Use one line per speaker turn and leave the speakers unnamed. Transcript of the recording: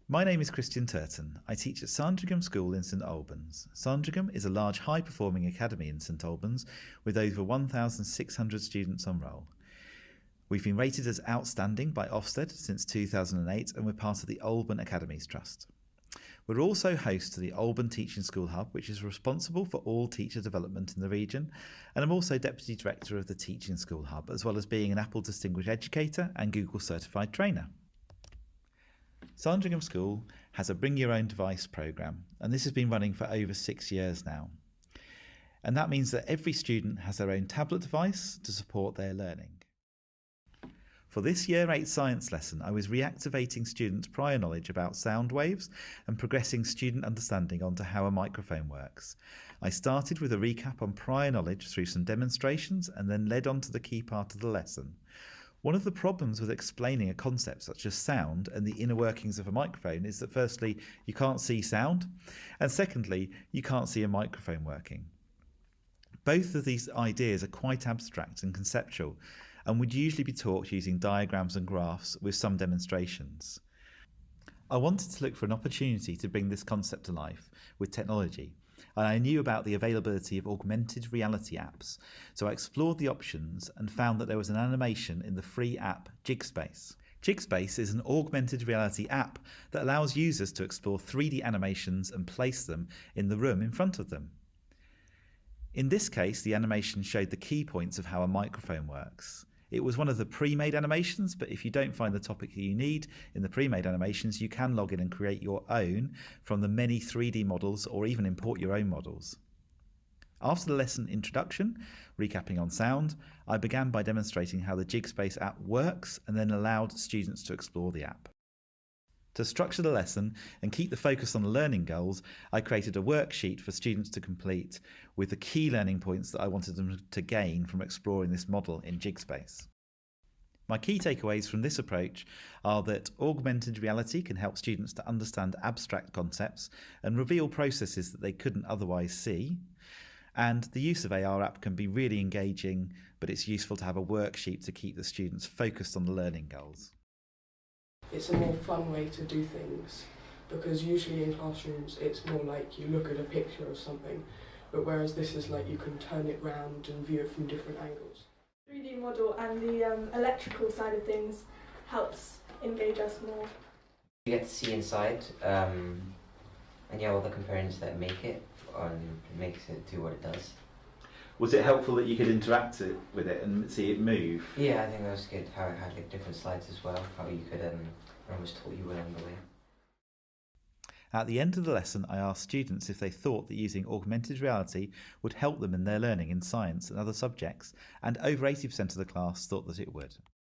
My name is Christian Turton. I teach at Sandringham School in St Albans. Sandringham is a large high-performing academy in St Albans with over 1,600 students on roll. We've been rated as outstanding by Ofsted since 2008 and we're part of the Alban Academies Trust. We're also host to the Alban Teaching School Hub, which is responsible for all teacher development in the region, and I'm also Deputy Director of the Teaching School Hub, as well as being an Apple Distinguished Educator and Google Certified Trainer. Sandringham School has a Bring Your Own Device programme, and this has been running for over 6 years now. And that means that every student has their own tablet device to support their learning. For this Year 8 science lesson, I was reactivating students' prior knowledge about sound waves and progressing student understanding onto how a microphone works. I started with a recap on prior knowledge through some demonstrations and then led on to the key part of the lesson. One of the problems with explaining a concept such as sound and the inner workings of a microphone is that firstly, you can't see sound, and secondly, you can't see a microphone working. Both of these ideas are quite abstract and conceptual, and would usually be taught using diagrams and graphs with some demonstrations. I wanted to look for an opportunity to bring this concept to life with technology, and I knew about the availability of augmented reality apps, so I explored the options and found that there was an animation in the free app Jigspace. Jigspace is an augmented reality app that allows users to explore 3D animations and place them in the room in front of them. In this case, the animation showed the key points of how a microphone works. It was one of the pre-made animations, but if you don't find the topic that you need in the pre-made animations, you can log in and create your own from the many 3D models or even import your own models. After the lesson introduction, recapping on sound, I began by demonstrating how the Jigspace app works and then allowed students to explore the app. To structure the lesson and keep the focus on the learning goals, I created a worksheet for students to complete with the key learning points that I wanted them to gain from exploring this model in Jigspace. My key takeaways from this approach are that augmented reality can help students to understand abstract concepts and reveal processes that they couldn't otherwise see, and the use of AR app can be really engaging, but it's useful to have a worksheet to keep the students focused on the learning goals.
It's a more fun way to do things, because usually in classrooms it's more like you look at a picture of something, but whereas this is like you can turn it round and view it from different angles.
3D model and the electrical side of things helps engage us more.
You get to see inside and yeah, all the components that make it makes it do what it does.
Was it helpful that you could interact with it and see it move?
Yeah, I think that was good, how it had like different slides as well, how you could almost taught you along the way.
At the end of the lesson, I asked students if they thought that using augmented reality would help them in their learning in science and other subjects, and over 80% of the class thought that it would.